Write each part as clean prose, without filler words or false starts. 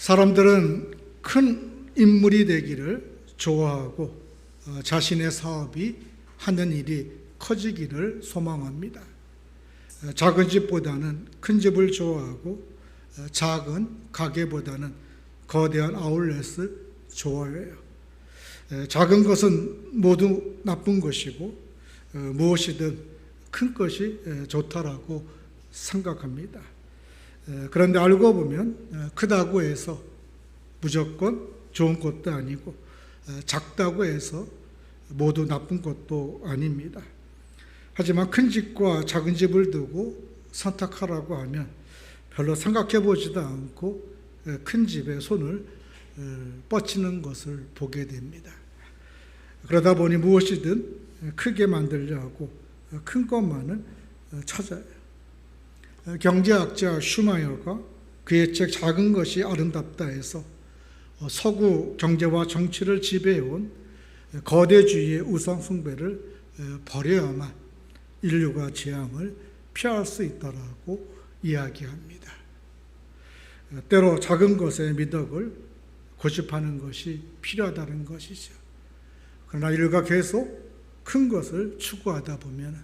사람들은 큰 인물이 되기를 좋아하고 자신의 사업이 하는 일이 커지기를 소망합니다. 작은 집보다는 큰 집을 좋아하고 작은 가게보다는 거대한 아울렛을 좋아해요. 작은 것은 모두 나쁜 것이고 무엇이든 큰 것이 좋다라고 생각합니다. 그런데 알고 보면 크다고 해서 무조건 좋은 것도 아니고 작다고 해서 모두 나쁜 것도 아닙니다. 하지만 큰 집과 작은 집을 두고 선택하라고 하면 별로 생각해 보지도 않고 큰 집에 손을 뻗치는 것을 보게 됩니다. 그러다 보니 무엇이든 크게 만들려 하고 큰 것만을 찾아요. 경제학자 슈마이어가 그의 책 작은 것이 아름답다 해서 서구 경제와 정치를 지배해온 거대주의의 우상 숭배를 버려야만 인류가 재앙을 피할 수 있다라고 이야기합니다. 때로 작은 것의 미덕을 고집하는 것이 필요하다는 것이죠. 그러나 인류가 계속 큰 것을 추구하다 보면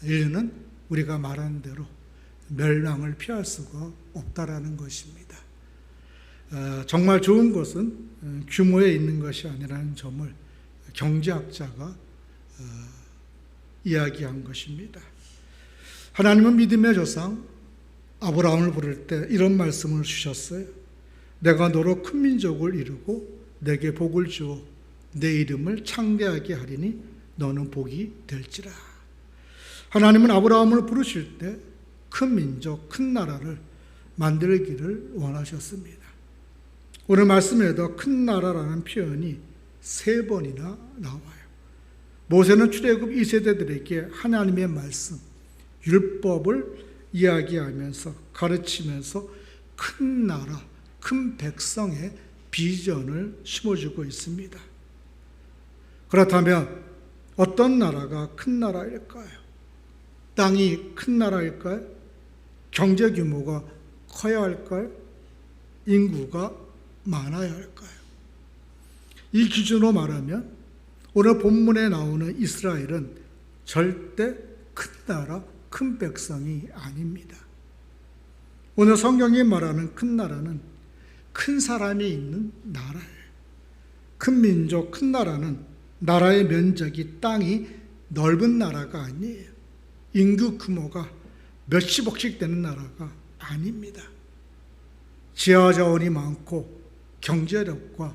인류는 우리가 말한 대로 멸망을 피할 수가 없다라는 것입니다. 정말 좋은 것은 규모에 있는 것이 아니라는 점을 경제학자가 이야기한 것입니다. 하나님은 믿음의 조상 아브라함을 부를 때 이런 말씀을 주셨어요. 내가 너로 큰 민족을 이루고 내게 복을 주어 내 이름을 창대하게 하리니 너는 복이 될지라. 하나님은 아브라함을 부르실 때 큰 민족, 큰 나라를 만들기를 원하셨습니다. 오늘 말씀에도 큰 나라라는 표현이 3번이나 나와요. 모세는 출애굽 2세대들에게 하나님의 말씀, 율법을 이야기하면서 가르치면서 큰 나라, 큰 백성의 비전을 심어주고 있습니다. 그렇다면 어떤 나라가 큰 나라일까요? 땅이 큰 나라일까요? 경제 규모가 커야 할까요? 인구가 많아야 할까요? 이 기준으로 말하면 오늘 본문에 나오는 이스라엘은 절대 큰 나라, 큰 백성이 아닙니다. 오늘 성경이 말하는 큰 나라는 큰 사람이 있는 나라예요. 큰 민족, 큰 나라는 나라의 면적이 땅이 넓은 나라가 아니에요. 인구 규모가 몇십억씩 되는 나라가 아닙니다. 지하자원이 많고 경제력과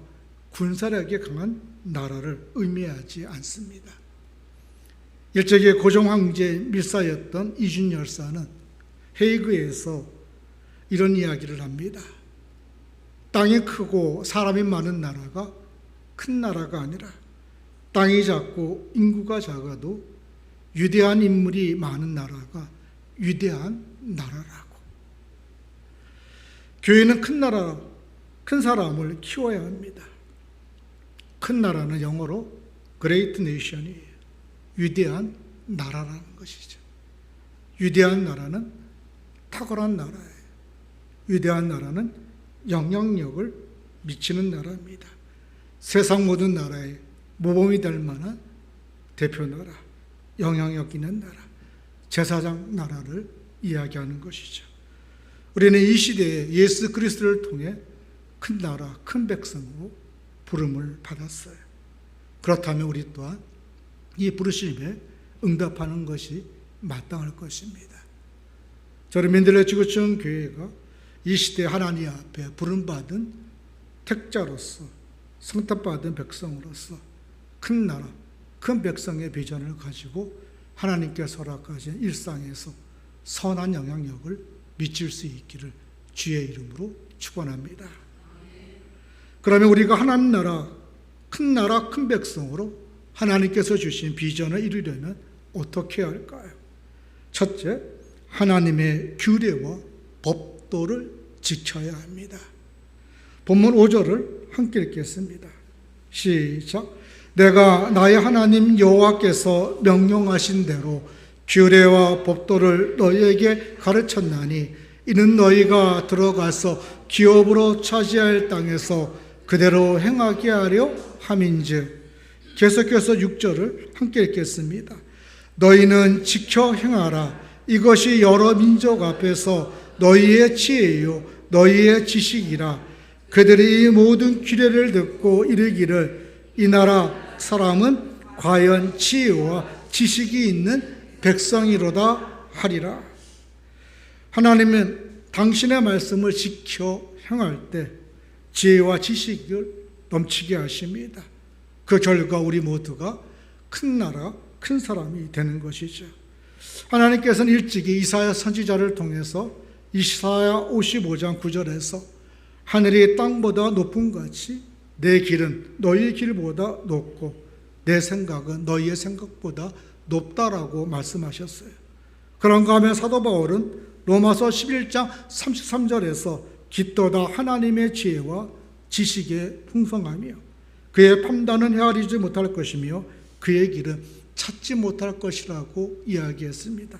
군사력이 강한 나라를 의미하지 않습니다. 일제기의 고종 황제의 밀사였던 이준 열사는 헤이그에서 이런 이야기를 합니다. 땅이 크고 사람이 많은 나라가 큰 나라가 아니라 땅이 작고 인구가 작아도 위대한 인물이 많은 나라가 위대한 나라라고. 교회는 큰 나라, 큰 사람을 키워야 합니다. 큰 나라는 영어로 Great Nation이에요. 위대한 나라라는 것이죠. 위대한 나라는 탁월한 나라예요. 위대한 나라는 영향력을 미치는 나라입니다. 세상 모든 나라의 모범이 될 만한 대표 나라, 영향력 있는 나라, 제사장 나라를 이야기하는 것이죠. 우리는 이 시대에 예수 그리스도를 통해 큰 나라, 큰 백성으로 부름을 받았어요. 그렇다면 우리 또한 이 부르심에 응답하는 것이 마땅할 것입니다. 저는 민들레 지구촌 교회가 이 시대 하나님 앞에 부름받은 택자로서, 선택받은 백성으로서 큰 나라, 큰 백성의 비전을 가지고 하나님께서 허락하신 일상에서 선한 영향력을 미칠 수 있기를 주의 이름으로 축원합니다. 그러면 우리가 하나님 나라, 큰 백성으로 하나님께서 주신 비전을 이루려면 어떻게 해야 할까요? 첫째, 하나님의 규례와 법도를 지켜야 합니다. 본문 5절을 함께 읽겠습니다. 시작. 내가 나의 하나님 여호와께서 명령하신 대로 규례와 법도를 너희에게 가르쳤나니 이는 너희가 들어가서 기업으로 차지할 땅에서 그대로 행하게 하려 함인즉. 계속해서 6절을 함께 읽겠습니다. 너희는 지켜 행하라. 이것이 여러 민족 앞에서 너희의 지혜요 너희의 지식이라. 그들이 이 모든 규례를 듣고 이르기를 이 나라 사람은 과연 지혜와 지식이 있는 백성이로다 하리라. 하나님은 당신의 말씀을 지켜 행할 때 지혜와 지식을 넘치게 하십니다. 그 결과 우리 모두가 큰 나라, 큰 사람이 되는 것이죠. 하나님께서는 일찍이 이사야 선지자를 통해서 이사야 55장 9절에서 하늘이 땅보다 높은 같이 내 길은 너희의 길보다 높고 내 생각은 너희의 생각보다 높다라고 말씀하셨어요. 그런가 하면 사도 바울은 로마서 11장 33절에서 깃도다 하나님의 지혜와 지식의 풍성하며 그의 판단은 헤아리지 못할 것이며 그의 길은 찾지 못할 것이라고 이야기했습니다.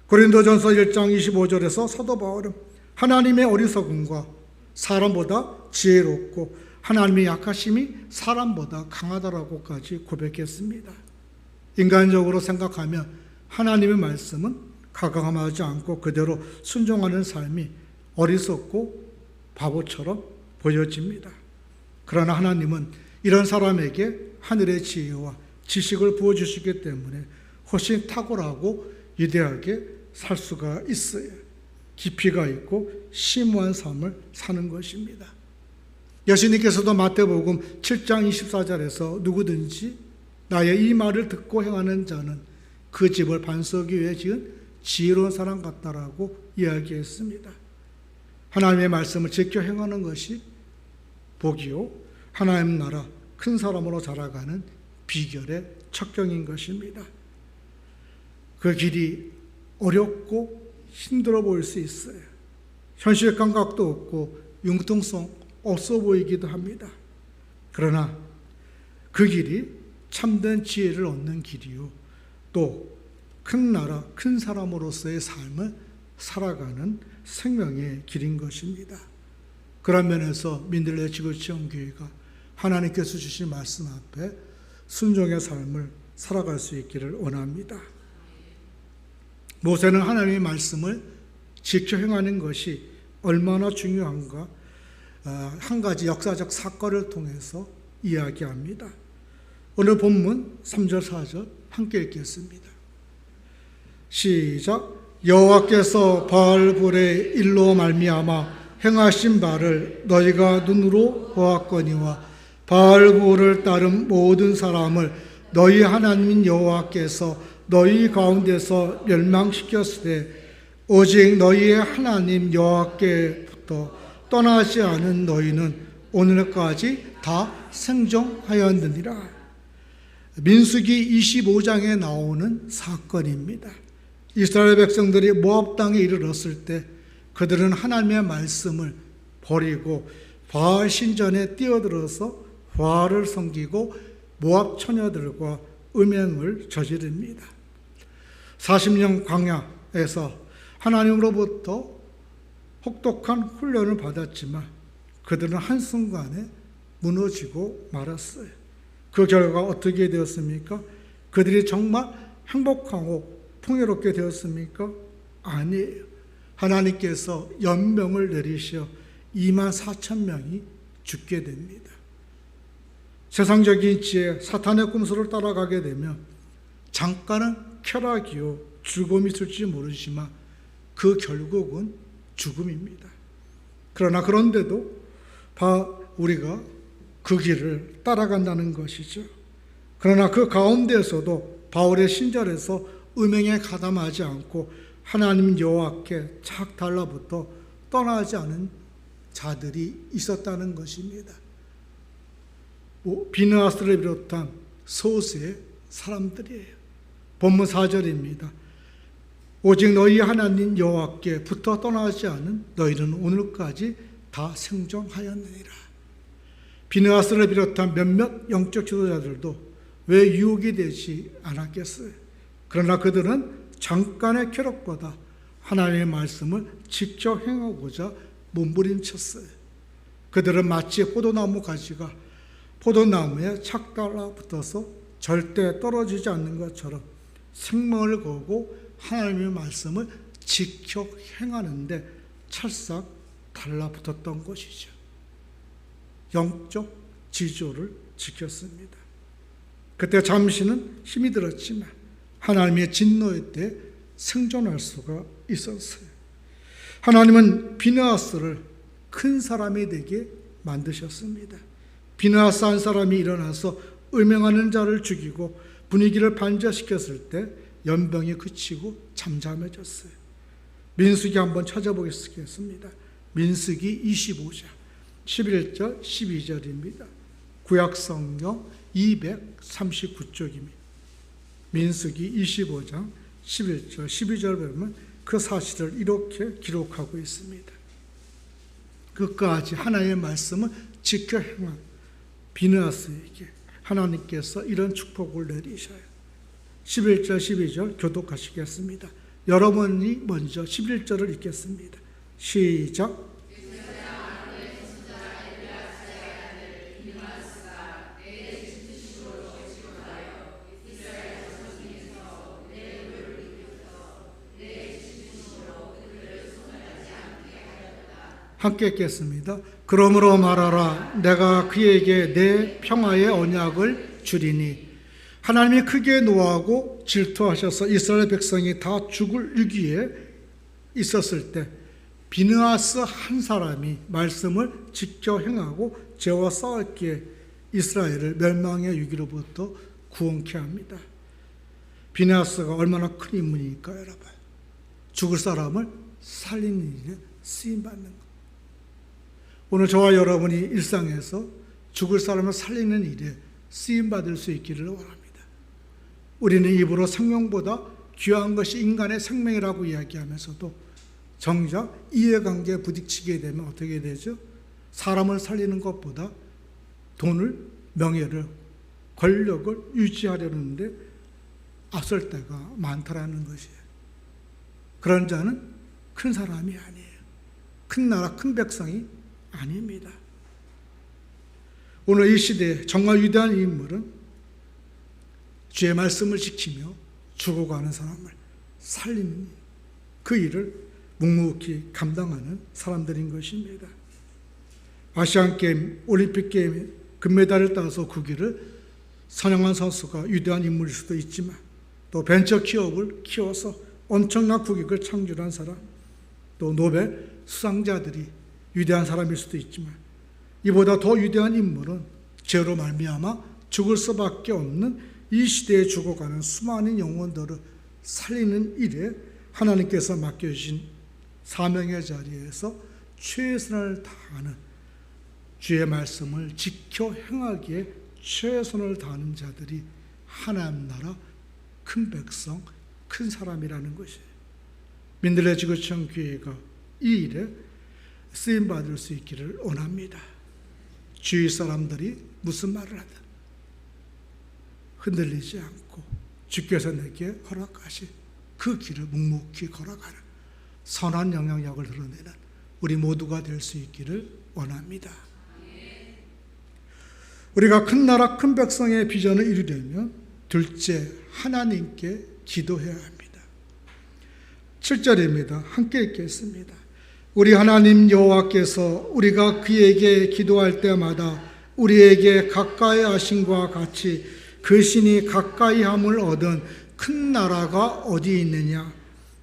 고린도전서 1장 25절에서 사도 바울은 하나님의 어리석음과 사람보다 지혜롭고 하나님의 약하심이 사람보다 강하다라고까지 고백했습니다. 인간적으로 생각하면 하나님의 말씀은 가감하지 않고 그대로 순종하는 삶이 어리석고 바보처럼 보여집니다. 그러나 하나님은 이런 사람에게 하늘의 지혜와 지식을 부어주시기 때문에 훨씬 탁월하고 위대하게 살 수가 있어요. 깊이가 있고 심오한 삶을 사는 것입니다. 예수님께서도 마태복음 7장 24절에서 누구든지 나의 이 말을 듣고 행하는 자는 그 집을 반석 위에 지은 지혜로운 사람 같다라고 이야기했습니다. 하나님의 말씀을 지켜 행하는 것이 복이요 하나님 나라 큰 사람으로 자라가는 비결의 척경인 것입니다. 그 길이 어렵고 힘들어 보일 수 있어요. 현실 감각도 없고 융통성 없어 보이기도 합니다. 그러나 그 길이 참된 지혜를 얻는 길이요 또 큰 나라, 큰 사람으로서의 삶을 살아가는 생명의 길인 것입니다. 그런 면에서 민들레 지구체험교회가 하나님께서 주신 말씀 앞에 순종의 삶을 살아갈 수 있기를 원합니다. 모세는 하나님의 말씀을 지켜 행하는 것이 얼마나 중요한가 한 가지 역사적 사건을 통해서 이야기합니다. 오늘 본문 3절 4절 함께 읽겠습니다. 시작. 여호와께서 바알불의 일로 말미암아 행하신 바를 너희가 눈으로 보았거니와 바알불을 따른 모든 사람을 너희 하나님인 여호와께서 너희 가운데서 멸망시켰으되 오직 너희의 하나님 여호와께부터 떠나지 않은 너희는 오늘까지 다 생존하였느니라. 민수기 25장에 나오는 사건입니다. 이스라엘 백성들이 모압 땅에 이르렀을 때 그들은 하나님의 말씀을 버리고 바알 신전에 뛰어들어서 바알을 섬기고 모압 처녀들과 음행을 저지릅니다. 40년 광야에서 하나님으로부터 혹독한 훈련을 받았지만 그들은 한순간에 무너지고 말았어요. 그 결과 어떻게 되었습니까? 그들이 정말 행복하고 풍요롭게 되었습니까? 아니에요. 하나님께서 연명을 내리셔 24,000명이 죽게 됩니다. 세상적인 지혜, 사탄의 꿈수를 따라가게 되면 잠깐은 쾌락이요 즐거움이 있을지 모르지만 그 결국은 죽음입니다. 그런데도 우리가 그 길을 따라간다는 것이죠. 그러나 그 가운데에서도 바울의 신절에서 음행에 가담하지 않고 하나님 여호와께 착 달라붙어 떠나지 않은 자들이 있었다는 것입니다. 비느하스를 비롯한 소수의 사람들이에요. 본문 4절입니다. 오직 너희 하나님 여호와께 붙어 떠나지 않은 너희는 오늘까지 다 생존하였느니라. 비느하스를 비롯한 몇몇 영적 지도자들도 왜 유혹이 되지 않았겠어요? 그러나 그들은 잠깐의 쾌락보다 하나님의 말씀을 지켜 행하고자 몸부림쳤어요. 그들은 마치 포도나무 가지가 포도나무에 착 달라붙어서 절대 떨어지지 않는 것처럼 생명을 걸고 하나님의 말씀을 지켜 행하는데 찰싹 달라붙었던 것이죠. 영적 지조를 지켰습니다. 그때 잠시는 힘이 들었지만 하나님의 진노의 때 생존할 수가 있었어요. 하나님은 비느하스를 큰 사람이 되게 만드셨습니다. 비느하스 한 사람이 일어나서 음행하는 자를 죽이고 분위기를 반전시켰을 때 연병이 그치고 잠잠해졌어요. 민수기 한번 찾아보겠습니다. 민수기 25장 11절 12절입니다. 구약성경 239쪽입니다. 민수기 25장 11절 12절 보면 그 사실을 이렇게 기록하고 있습니다. 끝까지 하나님의 말씀을 지켜 행한 비느하스에게 하나님께서 이런 축복을 내리셔요. 11절 12절 교독하시겠습니다. 여러분이 먼저 11절을 읽겠습니다. 시작. 함께 읽겠습니다. 그러므로 말하라. 내가 그에게 내 평화의 언약을 주리니. 하나님이 크게 노하고 질투하셔서 이스라엘 백성이 다 죽을 위기에 있었을 때 비느하스 한 사람이 말씀을 지켜 행하고 죄와 싸웠기에 이스라엘을 멸망의 위기로부터 구원케 합니다. 비느하스가 얼마나 큰 인물이니까 여러분. 죽을 사람을 살리는 일에 쓰임받는 것. 오늘 저와 여러분이 일상에서 죽을 사람을 살리는 일에 쓰임받을 수 있기를 원합니다. 우리는 입으로 생명보다 귀한 것이 인간의 생명이라고 이야기하면서도 정작 이해관계에 부딪히게 되면 어떻게 되죠? 사람을 살리는 것보다 돈을, 명예를, 권력을 유지하려는데 앞설 때가 많다라는 것이에요. 그런 자는 큰 사람이 아니에요. 큰 나라, 큰 백성이 아닙니다. 오늘 이 시대에 정말 위대한 인물은 주의 말씀을 지키며 죽어가는 사람을 살리는 그 일을 묵묵히 감당하는 사람들인 것입니다. 아시안게임, 올림픽게임에 금메달을 따서 그 길을 선양한 선수가 위대한 인물일 수도 있지만 또 벤처 기업을 키워서 엄청난 국익을 창출한 사람, 또 노벨 수상자들이 위대한 사람일 수도 있지만 이보다 더 위대한 인물은 죄로 말미암아 죽을 수밖에 없는 이 시대에 죽어가는 수많은 영혼들을 살리는 일에 하나님께서 맡겨주신 사명의 자리에서 최선을 다하는 주의 말씀을 지켜 행하기에 최선을 다하는 자들이 하나님 나라 큰 백성, 큰 사람이라는 것이에요. 민들레 지구촌 교회가 이 일에 쓰임받을 수 있기를 원합니다. 주위 사람들이 무슨 말을 하든 흔들리지 않고 주께서 내게 허락하신 그 길을 묵묵히 걸어가는 선한 영향력을 드러내는 우리 모두가 될 수 있기를 원합니다. 우리가 큰 나라 큰 백성의 비전을 이루려면 둘째, 하나님께 기도해야 합니다. 7절입니다. 함께 읽겠습니다. 우리 하나님 여호와께서 우리가 그에게 기도할 때마다 우리에게 가까이 하심과 같이 그 신이 가까이함을 얻은 큰 나라가 어디 있느냐?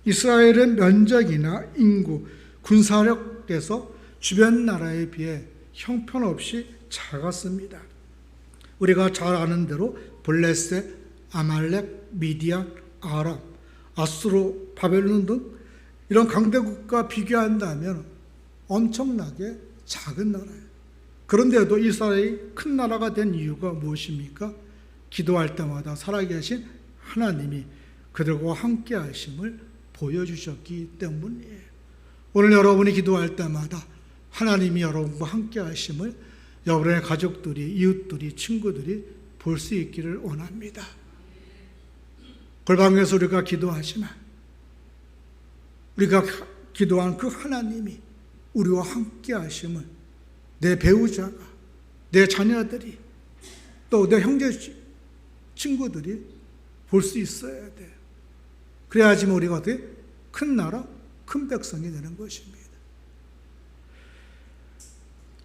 이스라엘은 면적이나 인구, 군사력에서 주변 나라에 비해 형편없이 작았습니다. 우리가 잘 아는 대로 블레셋, 아말렉, 미디안, 아람, 아수르, 바벨론 등 이런 강대국과 비교한다면 엄청나게 작은 나라예요. 그런데도 이스라엘이 큰 나라가 된 이유가 무엇입니까? 기도할 때마다 살아계신 하나님이 그들과 함께 하심을 보여주셨기 때문이에요. 오늘 여러분이 기도할 때마다 하나님이 여러분과 함께 하심을 여러분의 가족들이, 이웃들이, 친구들이 볼 수 있기를 원합니다. 골방에서 우리가 기도하지만 우리가 기도한 그 하나님이 우리와 함께 하심을 내 배우자가, 내 자녀들이, 또 내 형제 친구들이 볼 수 있어야 돼요. 그래야지만 우리가 어떻게 큰 나라, 큰 백성이 되는 것입니다.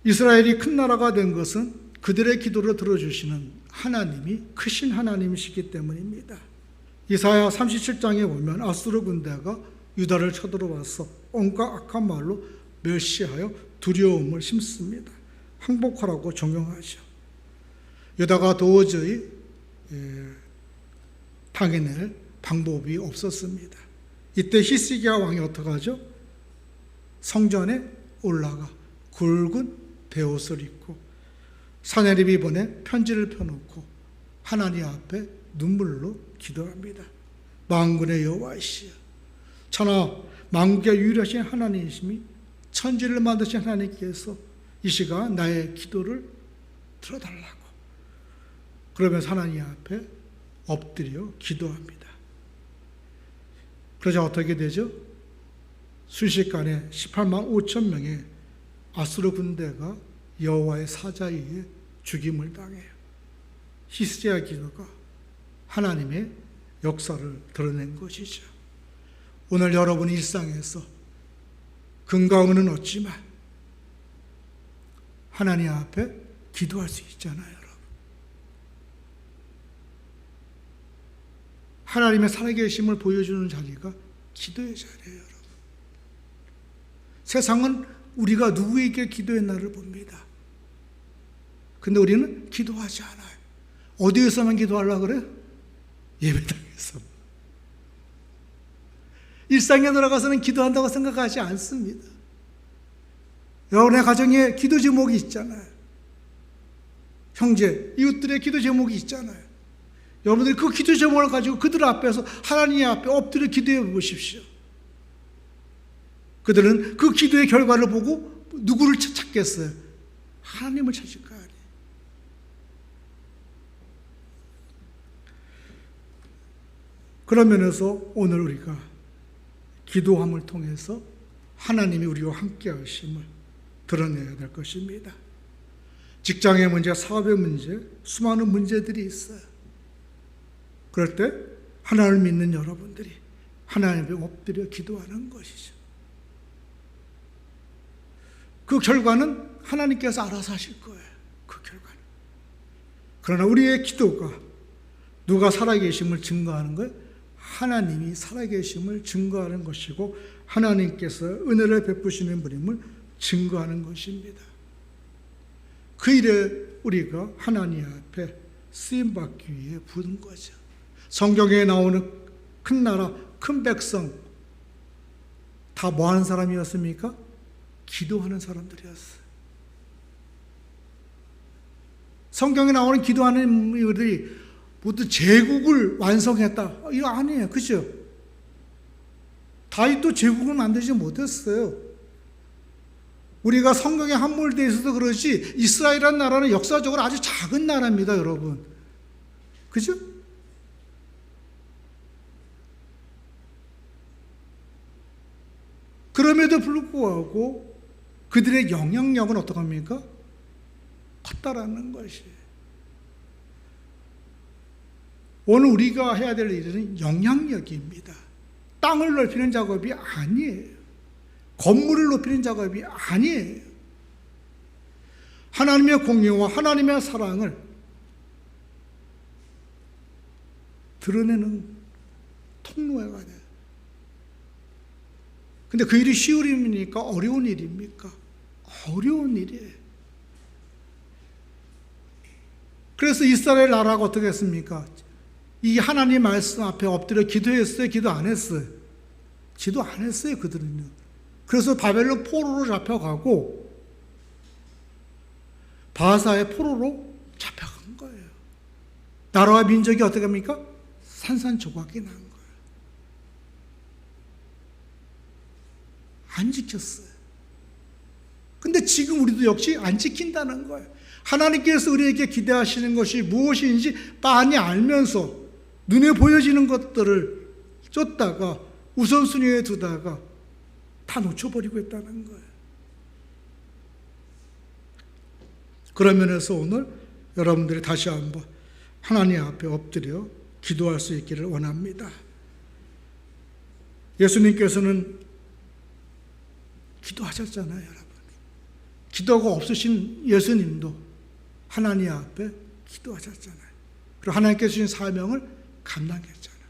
이스라엘이 큰 나라가 된 것은 그들의 기도를 들어주시는 하나님이 크신 하나님이시기 때문입니다. 이사야 37장에 보면 아수르 군대가 유다를 쳐들어와서 온갖 악한 말로 멸시하여 두려움을 심습니다. 항복하라고 종용하죠. 유다가 도저히 당해낼 방법이 없었습니다. 이때 히스기야 왕이 어떻게 하죠? 성전에 올라가 굵은 베옷을 입고 사내립이 보내 편지를 펴놓고 하나님 앞에 눈물로 기도합니다. 만군의 여호와이시여, 천하 만국의 유일하신 하나님이시니 천지를 만드신 하나님께서 이 시간 나의 기도를 들어달라고. 그러면서 하나님 앞에 엎드려 기도합니다. 그러자 어떻게 되죠? 순식간에 18만 5천 명의 아수르 군대가 여호와의 사자에 의해 죽임을 당해요. 히스기야 기도가 하나님의 역사를 드러낸 것이죠. 오늘 여러분 일상에서 건강은 없지만 하나님 앞에 기도할 수 있잖아요, 여러분. 하나님의 살아계심을 보여주는 자리가 기도의 자리예요, 여러분. 세상은 우리가 누구에게 기도했나를 봅니다. 근데 우리는 기도하지 않아요. 어디에서만 기도하려고 그래요? 예배당에서. 일상에 들어가서는 기도한다고 생각하지 않습니다. 여러분의 가정에 기도 제목이 있잖아요. 형제, 이웃들의 기도 제목이 있잖아요. 여러분들이 그 기도 제목을 가지고 그들 앞에서 하나님 앞에 엎드려 기도해 보십시오. 그들은 그 기도의 결과를 보고 누구를 찾겠어요? 하나님을 찾을 거 아니에요. 그런 면에서 오늘 우리가 기도함을 통해서 하나님이 우리와 함께 하심을 드러내야 될 것입니다. 직장의 문제, 사업의 문제, 수많은 문제들이 있어요. 그럴 때 하나님을 믿는 여러분들이 하나님 앞에 엎드려 기도하는 것이죠. 그 결과는 하나님께서 알아서 하실 거예요. 그 결과는. 그러나 우리의 기도가 누가 살아계심을 증거하는 거예요? 하나님이 살아계심을 증거하는 것이고 하나님께서 은혜를 베푸시는 분임을 증거하는 것입니다. 그 일에 우리가 하나님 앞에 쓰임받기 위해 부른 거죠. 성경에 나오는 큰 나라, 큰 백성 다 뭐 하는 사람이었습니까? 기도하는 사람들이었어요. 성경에 나오는 기도하는 이들이 모두 제국을 완성했다. 이거 아니에요. 그죠? 다윗도 제국을 만들지 못했어요. 우리가 성경에 함몰되어 있어서 그렇지 이스라엘이라는 나라는 역사적으로 아주 작은 나라입니다, 여러분. 그죠? 그럼에도 불구하고 그들의 영향력은 어떡합니까? 컸다라는 것이에요. 오늘 우리가 해야 될 일은 영향력입니다. 땅을 넓히는 작업이 아니에요. 건물을 높이는 작업이 아니에요. 하나님의 공의와 하나님의 사랑을 드러내는 통로가 돼요. 근데 그 일이 쉬운 일입니까? 어려운 일입니까? 어려운 일이에요. 그래서 이스라엘 나라가 어떻게 했습니까? 이 하나님 말씀 앞에 엎드려 기도했어요? 기도 안 했어요? 기도 안 했어요, 그들은요. 그래서 바벨론 포로로 잡혀가고 바사의 포로로 잡혀간 거예요. 나라와 민족이 어떻게 합니까? 산산조각이 난 거예요. 안 지켰어요. 근데 지금 우리도 역시 안 지킨다는 거예요. 하나님께서 우리에게 기대하시는 것이 무엇인지 빤히 알면서 눈에 보여지는 것들을 쫓다가 우선순위에 두다가 다 놓쳐버리고 있다는 거예요. 그런 면에서 오늘 여러분들이 다시 한번 하나님 앞에 엎드려 기도할 수 있기를 원합니다. 예수님께서는 기도하셨잖아요, 여러분. 기도가 없으신 예수님도 하나님 앞에 기도하셨잖아요. 그리고 하나님께서 주신 사명을 감당했잖아요.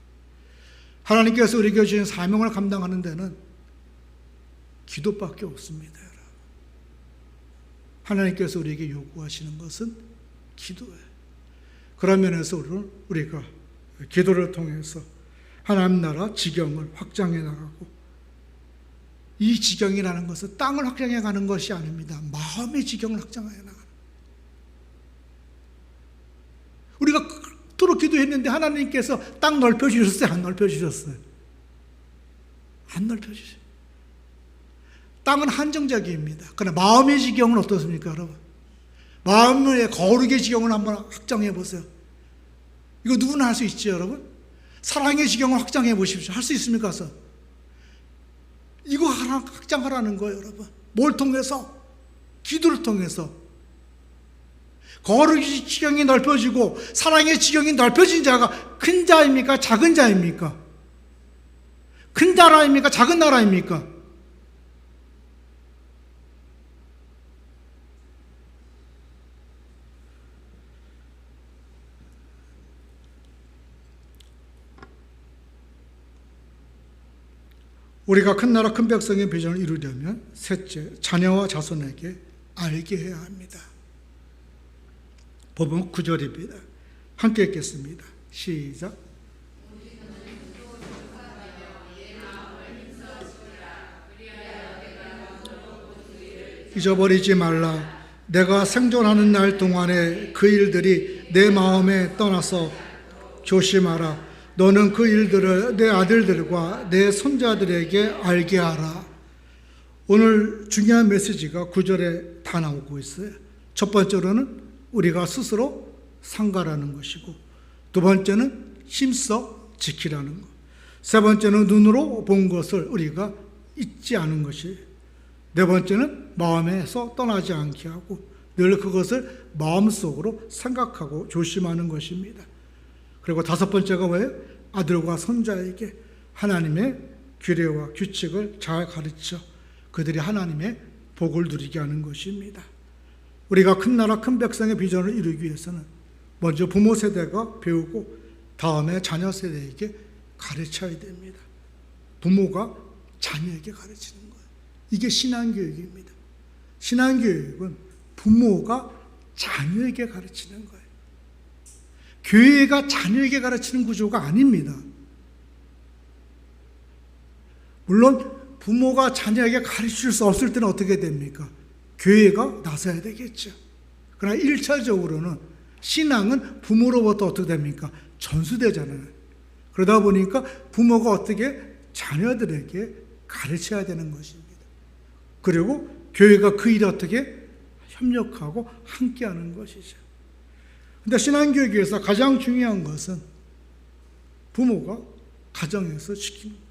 하나님께서 우리에게 주신 사명을 감당하는 데는 기도밖에 없습니다, 여러분. 하나님께서 우리에게 요구하시는 것은 기도예요. 그런 면에서 우리가 기도를 통해서 하나님 나라 지경을 확장해 나가고, 이 지경이라는 것은 땅을 확장해 가는 것이 아닙니다. 마음의 지경을 확장해 나가는. 우리가 그토록 기도했는데 하나님께서 땅 넓혀주셨어요? 안 넓혀주셨어요? 안 넓혀주셨어요. 땅은 한정적입니다. 그러나 마음의 지경은 어떻습니까, 여러분? 마음의 거룩의 지경을 한번 확장해 보세요. 이거 누구나 할 수 있죠, 여러분? 사랑의 지경을 확장해 보십시오. 할 수 있습니까? 이거 확장하라는 거예요, 여러분. 뭘 통해서? 기도를 통해서. 거룩의 지경이 넓혀지고 사랑의 지경이 넓혀진 자가 큰 자입니까? 작은 자입니까? 큰 나라입니까? 작은 나라입니까? 우리가 큰 나라 큰 백성의 비전을 이루려면 셋째, 자녀와 자손에게 알게 해야 합니다. 법은 9절입니다. 함께 읽겠습니다. 시작. 잊어버리지 말라. 내가 생존하는 날 동안에 그 일들이 내 마음에 떠나서 조심하라. 너는 그 일들을 내 아들들과 내 손자들에게 알게 하라. 오늘 중요한 메시지가 9절에 다 나오고 있어요. 첫 번째로는 우리가 스스로 상가라는 것이고, 두 번째는 힘써 지키라는 것, 세 번째는 눈으로 본 것을 우리가 잊지 않은 것이, 네 번째는 마음에서 떠나지 않게 하고 늘 그것을 마음속으로 생각하고 조심하는 것입니다. 그리고 다섯 번째가 뭐예요? 아들과 손자에게 하나님의 규례와 규칙을 잘 가르쳐 그들이 하나님의 복을 누리게 하는 것입니다. 우리가 큰 나라 큰 백성의 비전을 이루기 위해서는 먼저 부모 세대가 배우고 다음에 자녀 세대에게 가르쳐야 됩니다. 부모가 자녀에게 가르치는 거예요. 이게 신앙교육입니다. 신앙교육은 부모가 자녀에게 가르치는 거예요. 교회가 자녀에게 가르치는 구조가 아닙니다. 물론 부모가 자녀에게 가르칠 수 없을 때는 어떻게 됩니까? 교회가 나서야 되겠죠. 그러나 1차적으로는 신앙은 부모로부터 어떻게 됩니까? 전수되잖아요. 그러다 보니까 부모가 어떻게 자녀들에게 가르쳐야 되는 것입니다. 그리고 교회가 그 일에 어떻게 협력하고 함께하는 것이죠. 그런데 신앙교육에서 가장 중요한 것은 부모가 가정에서 시키는 거예요.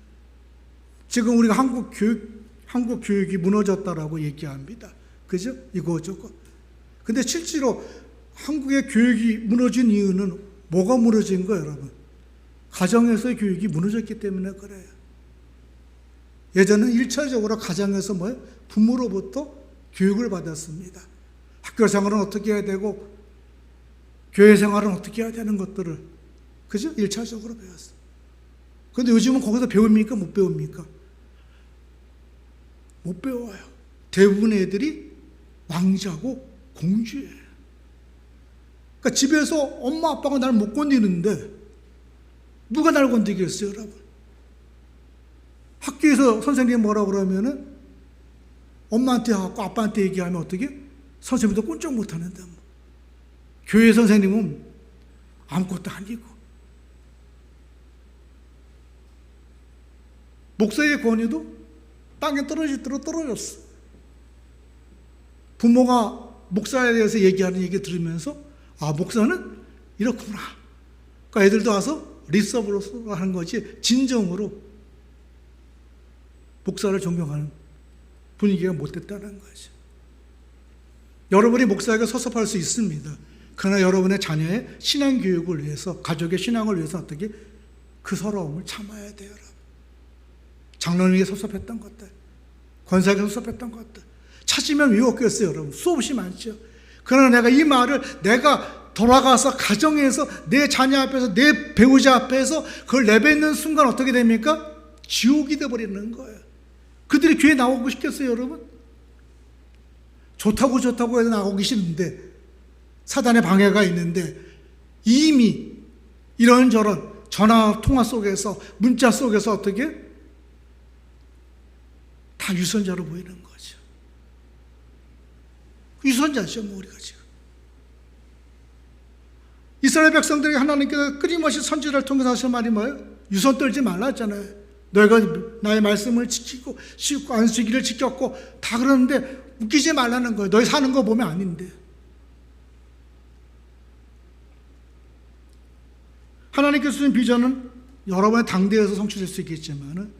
지금 우리가 한국 교육이 무너졌다라고 얘기합니다. 그죠? 이거저거. 근데 실제로 한국의 교육이 무너진 이유는 뭐가 무너진 거예요, 여러분? 가정에서의 교육이 무너졌기 때문에 그래요. 예전은 1차적으로 가정에서 뭐예요? 부모로부터 교육을 받았습니다. 학교 생활은 어떻게 해야 되고 교회 생활은 어떻게 해야 되는 것들을, 그죠? 1차적으로 배웠어요. 그런데 요즘은 거기서 배웁니까? 못 배웁니까? 못 배워요. 대부분의 애들이 왕자고 공주예요. 그러니까 집에서 엄마 아빠가 날 못 건드리는데 누가 날 건드리겠어요, 여러분? 학교에서 선생님이 뭐라 그러면은 엄마한테 하고 아빠한테 얘기하면 어떻게? 선생님도 꼼짝 못 하는데 뭐. 교회 선생님은 아무것도 아니고. 목사의 권위도 땅에 떨어지도록 떨어졌어. 부모가 목사에 대해서 얘기하는 얘기 들으면서 아, 목사는 이렇구나. 그러니까 애들도 와서 리서브로 하는 거지 진정으로 목사를 존경하는 분위기가 못 됐다는 거죠. 여러분이 목사에게 섭섭할 수 있습니다. 그러나 여러분의 자녀의 신앙 교육을 위해서, 가족의 신앙을 위해서 어떻게 그 서러움을 참아야 돼요, 여러분. 장로님에게 섭섭했던 것들, 권사에게 섭섭했던 것들 찾으면 왜 없겠어요, 여러분? 수없이 많죠. 그러나 내가 이 말을 내가 돌아가서 가정에서 내 자녀 앞에서 내 배우자 앞에서 그걸 내뱉는 순간 어떻게 됩니까? 지옥이 되어버리는 거예요. 그들이 교회 나오고 싶겠어요, 여러분? 좋다고 해서 나오기 싫은데, 사단의 방해가 있는데, 이미 이런저런 전화 통화 속에서, 문자 속에서 어떻게 다 유선자로 보이는 거죠. 유선자죠, 뭐 우리가 지금. 이스라엘 백성들에게 하나님께서 끊임없이 선지자를 통해서 하신 말이 뭐예요? 유선 떨지 말라 했잖아요. 너희가 나의 말씀을 지키고 안식일을 지켰고 다 그러는데 웃기지 말라는 거예요. 너희 사는 거 보면 아닌데. 하나님께서 주신 비전은 여러분의 당대에서 성취될 수 있겠지만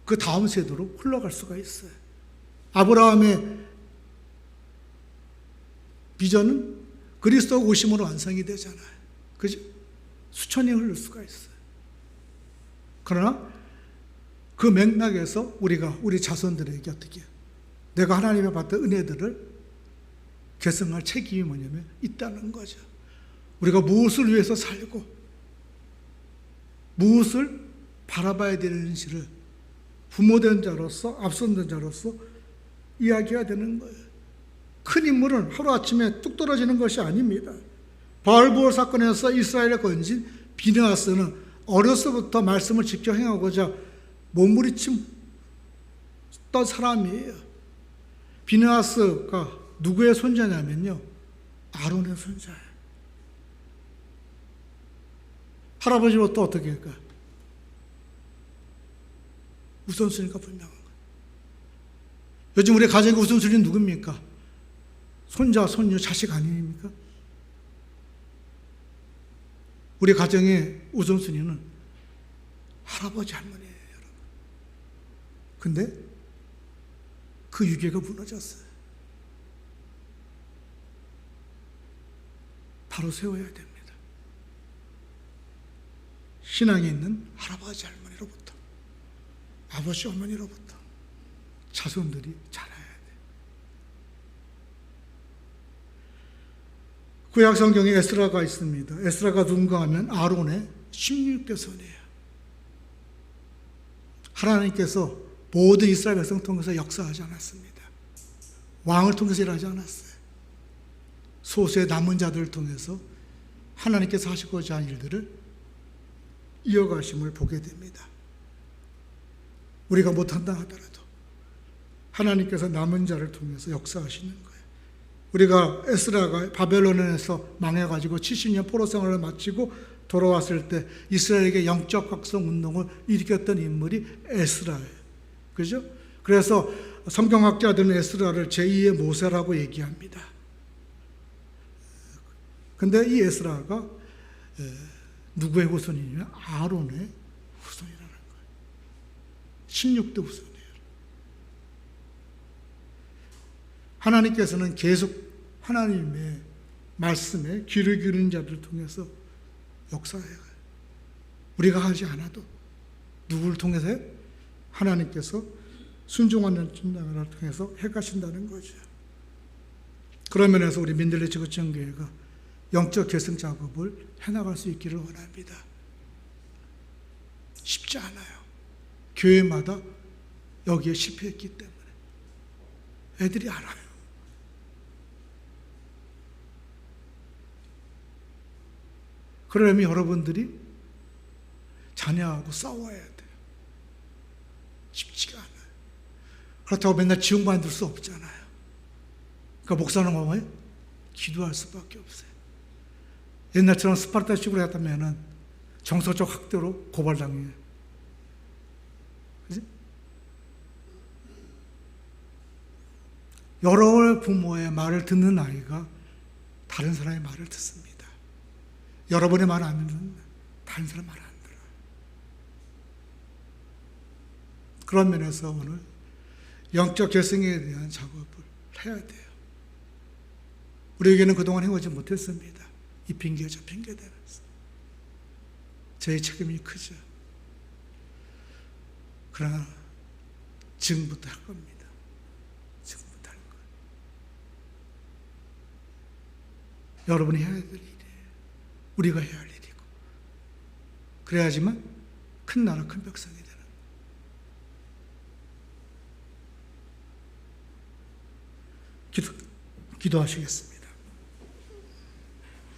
그 다음 세대로 흘러갈 수가 있어요. 아브라함의 비전은 그리스도 오심으로 완성이 되잖아요. 그죠? 수천 년이 흐를 수가 있어요. 그러나 그 맥락에서 우리 자손들에게 어떻게 해요? 내가 하나님의 받은 은혜들을 계승할 책임이 뭐냐면 있다는 거죠. 우리가 무엇을 위해서 살고 무엇을 바라봐야 되는지를 부모된 자로서 앞선된 자로서 이야기해야 되는 거예요. 큰 인물은 하루아침에 뚝 떨어지는 것이 아닙니다. 바알부올 사건에서 이스라엘을 건진 비느하스는 어려서부터 말씀을 지켜 행하고자 몸부림쳤던 사람이에요. 비느하스가 누구의 손자냐면요, 아론의 손자예요. 할아버지부터 어떻게 할까요? 우선순위가 분명한 거예요. 요즘 우리 가정의 우선순위는 누굽니까? 손자, 손녀, 자식 아닙니까? 우리 가정의 우선순위는 할아버지, 할머니예요, 여러분. 근데 그 유계가 무너졌어요. 바로 세워야 됩니다. 신앙에 있는 할아버지, 할머니로부터, 아버지, 어머니로부터 자손들이 자라야 돼요. 구약 성경에 에스라가 있습니다. 에스라가 누군가 하면 아론의 16대 손이에요. 하나님께서 모든 이스라엘 백성 통해서 역사하지 않았습니다. 왕을 통해서 일하지 않았어요. 소수의 남은 자들을 통해서 하나님께서 하시고자 한 일들을 이어가심을 보게 됩니다. 우리가 못한다 하더라도 하나님께서 남은 자를 통해서 역사하시는 거예요. 우리가 에스라가 바벨론에서 망해가지고 70년 포로 생활을 마치고 돌아왔을 때 이스라엘에게 영적 각성 운동을 일으켰던 인물이 에스라예요. 그죠? 그래서 성경학자들은 에스라를 제2의 모세라고 얘기합니다. 근데 이 에스라가 누구의 후손이냐? 아론의 후손이라는 거예요. 16대 후손이에요. 하나님께서는 계속 하나님의 말씀에 귀를 기울이는 자들을 통해서 역사해요. 우리가 하지 않아도 누구를 통해서 해요? 하나님께서 순종하는 자를 통해서 해가신다는 거죠. 그런 면에서 우리 민들레 지구촌교회가 영적 계승 작업을 해나갈 수 있기를 원합니다. 쉽지 않아요. 교회마다 여기에 실패했기 때문에 애들이 알아요. 그러려면 여러분들이 자녀하고 싸워야 돼요. 쉽지가 않아요. 그렇다고 맨날 지원받을 수 없잖아요. 그러니까 목사는 뭐예요? 기도할 수밖에 없어요. 옛날처럼 스파르타식으로 했다면 정서적 학대로 고발당해요. 그치? 여러 부모의 말을 듣는 아이가 다른 사람의 말을 듣습니다. 여러분의 말 안 듣는 다른 사람 말 안 들어요. 그런 면에서 오늘 영적 결성에 대한 작업을 해야 돼요. 우리에게는 그동안 해오지 못했습니다. 이 핑계 저 핑계 대면서. 저희 책임이 크죠. 그러나 지금부터 할 겁니다. 지금부터 할 거예요. 여러분이 해야 될 일이에요. 우리가 해야 할 일이고. 그래야지만 큰 나라, 큰 백성이 되는 거예요. 기도하시겠습니다.